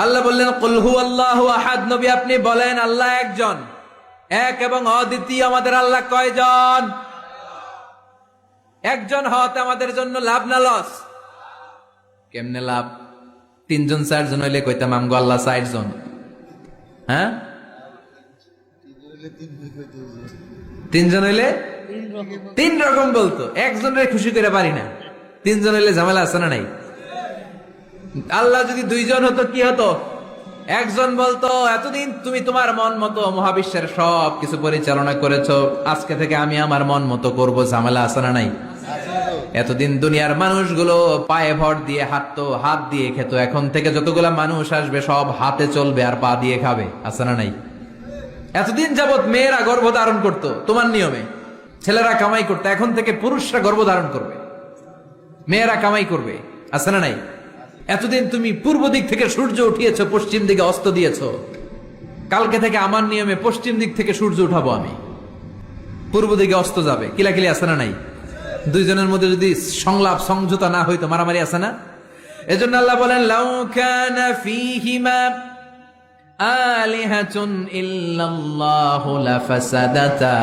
আল্লাহ বললেন কুল হুয়াল্লাহু আহাদ, নবী আপনি বলেন আল্লাহ একজন, এক এবং অদ্বিতীয়। আমাদের আল্লাহ কয়জন? একজন হওয়াতে আমাদের জন্য লাভ না লস? কেমনে লাভ? 3 জন 4 জন হইলে কইতাম আমগো আল্লাহ 60 জন। হ্যাঁ, 3 জন হইলে 3 রকম বলতো, একজনের খুশি করে পারি না। 3 জন হইলে ঝামেলা আছে না নাই? আল্লাহ যদি 2 জন হতো কি হতো? একজন বলতো এতদিন তুমি তোমার মন মতো মহাবিশ্বের সব কিছু পরিচালনা করেছো, আজকে থেকে আমি আমার মন মতো করবো। ঝামেলা আছে না নাই? এতদিন দুনিয়ার মানুষগুলো পায়ে ভর দিয়ে হাঁটতো, হাত দিয়ে খেত, এখন থেকে যতগুলা মানুষ আসবে সব হাতে চলবে আর পা দিয়ে খাবে। আছে না নাই? এতদিন যাবত মেয়েরা গর্ভধারণ করতো তোমার নিয়মে, ছেলেরা কামাই করতো, এখন থেকে পুরুষরা গর্ভধারণ করবে, মেয়েরা কামাই করবে। আছে না নাই? এতদিন তুমি পূর্ব দিক থেকে সূর্য উঠিয়েছো, পশ্চিম দিকে অস্ত দিয়েছো, কালকে থেকে আমার নিয়মে পশ্চিম দিক থেকে সূর্য উঠাবো আমি, পূর্ব দিকে অস্ত যাবে। কিলাকিলি আছে না নাই? 2 জনের মধ্যে যদি সংলাপ সমঝোতা না হইতো মারামারি আছে না? এজন্য আল্লাহ বলেন লাউ কানা ফীহিমা আলিহাতুন ইল্লাল্লাহু লাফাসাদাতা,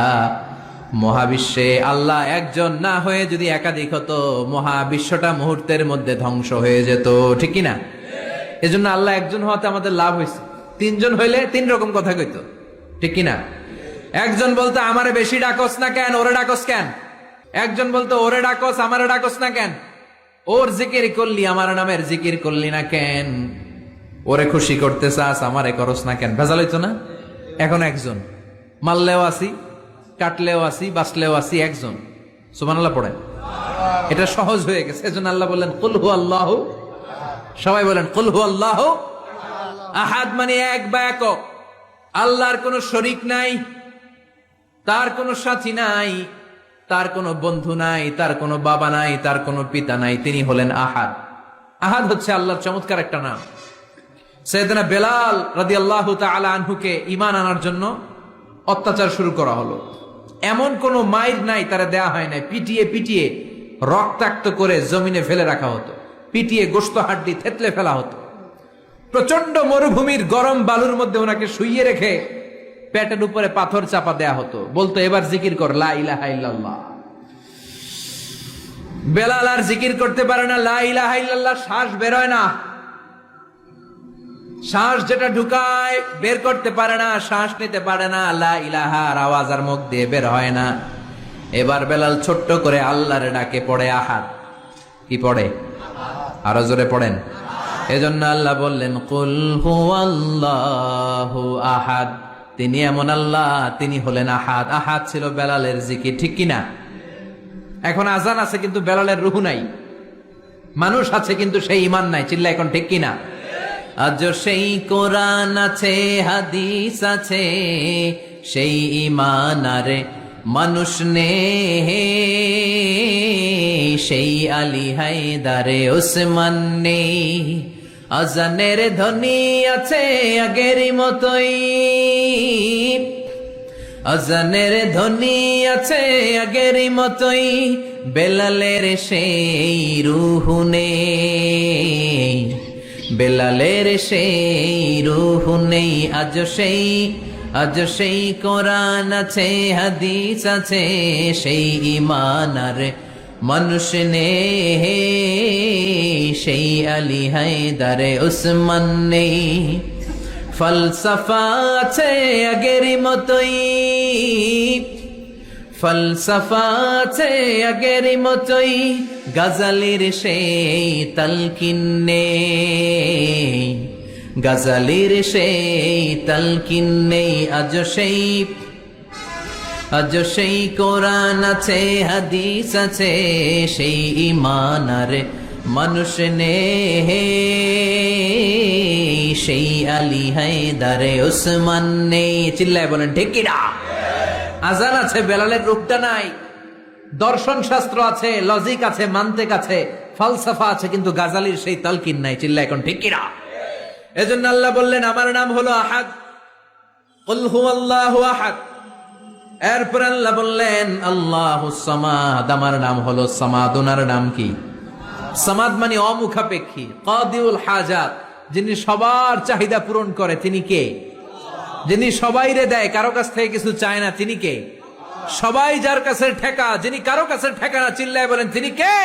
মহাবিশ্বে আল্লাহ একজন না হয়ে যদি একাধিক হতো, মহাবিশ্বটা মুহূর্তের মধ্যে ধ্বংস হয়ে যেত। ঠিক কিনা? এজন্য আল্লাহ একজন হওয়াতে আমাদের লাভ হয়েছে। 3 জন হইলে 3 রকম কথা কইতো। ঠিক কিনা? একজন বলতো আমারে বেশি ডাকস না কেন, ওরে ডাকস কেন? একজন বলতো ওরে ডাকস আমারে ডাকস না কেন, ওর জিকির করলি আমার নামের জিকির করলি না কেন, ওরে খুশি করতে চাস আমারে করস না কেন? ভেজাল হইতো না? এখন একজন, মারলেও আসি, কাটলেও আসি, বাঁচলেও আসি, একজন। সুবহানাল্লাহ পড়েন। এটা সহজ হয়ে গেছে। এজন্য আল্লাহ বললেন কুল হুয়াল্লাহু, সবাই বলেন কুল হুয়াল্লাহু আহাদ, মানে এক বা একক। আল্লাহর কোনো শরীক নাই, তার কোনো সাথী নাই, তার কোনো বন্ধু নাই, তার কোনো বাবা নাই, তার কোনো পিতা নাই, তিনি হলেন আহাদ। আহাদ হচ্ছে আল্লাহর চমৎকার একটা নাম। সাইয়েদনা বেলাল রাদিয়াল্লাহু তাআলা আনহুকে ঈমান আনার জন্য অত্যাচার শুরু করা হলো। এমন কোন মাইর নাই তারা দেয়া হয় নাই, পিটিয়ে পিটিয়ে রক্তাক্ত করে জমিনে ফেলে রাখা হতো, পিটিয়ে গোশত হাড্ডি থেতলে ফেলা হতো। প্রচন্ড মরুভূমির গরম বালুর মধ্যে ওনাকে শুইয়ে রেখে পেটের উপরে পাথর চাপা দেয়া হতো, বলতো এবার জিকির কর লা ইলাহা ইল্লাল্লাহ। বেলাল আর জিকির করতে পারে না, লা ইলাহা ইল্লাল্লাহ শ্বাস বের হয় না, শ্বাস যেটা ঢুকায় বের করতে পারে না, শ্বাস নিতে পারে না, লা ইলাহার আওয়াজ আর মুখ দিয়ে বের হয় না। এবার বেলাল ছোট্ট করে আল্লাহর ডাকে পড়ে আহাদ। কি পড়ে? আরো জোরে পড়েন। এজন্য আল্লাহ বললেন কুল হুয়াল্লাহু আহাদ, তিনি এমন আল্লাহ, তিনি হলেন আহাদ। আহাদ ছিল বেলালের জিকির। ঠিক কিনা? এখন আজান আছে কিন্তু বেলালের রূহ নাই, মানুষ আছে কিন্তু সেই ঈমান নাই। চিল্লা এখন ঠিক কিনা? আজ সেই কোরআন আছে, হাদিস আছে, সেই ঈমান আরে মানুষ নে, সেই আলী হায়দারে ওসমান নে। আজানের ধ্বনি আছে আগেরই মতোই, আজানের ধ্বনি আছে আগেরই মতোই, বেলালের সেই রূহ নেই, বেলালের সেই রূহ নেই। আজ সেই কোরআন আছে, হাদিস আছে, সেই ঈমান আর মানুষ নেই, সেই আলী হায়দারে ওসমান নেই। ফলসফা আছে আগেরই মতোই, ফলসফা আছে আগেরই মতোই, গাজালির সেই তালকিন নেই, গাজালির সেই তালকিন নেই। আজ সেই কোরআন আছে, হাদিস আছে, সেই ঈমান আর মানুষ নেই, সেই আলী হায়দারে ওসমান নেই। চিল্লায় বলেন ঠিক কিনা? আজান আছে, বেলালের রূপটা নাই। দর্শন শাস্ত্র আছে, লজিক আছে, মান্তিক আছে, ফলসফা আছে, কিন্তু গাজালির সেই তালকিন নাই। চিল্লায় এখন ঠিক কিনা? এজন্য আল্লাহ বললেন আমার নাম হলো আহাদ, কুল হুয়াল্লাহু আহাদ। এরপর আল্লাহ বললেন আল্লাহুস সামাদ, আমার নাম হলো সামাদ। ওনার নাম কি? সামাদ মানে অমুখাপেক্ষী, কাদিউল হাজাত, যিনি সবার চাহিদা পূরণ করে তিনি কে? যিনি সবাইরে দেয়, কারো কাছ থেকে কিছু চায় না, তিনি কে? সবাই যার কাছে ঠেকা, যিনি কারো কাছে ঠেকা না, চিল্লায় বলেন তিনি কে?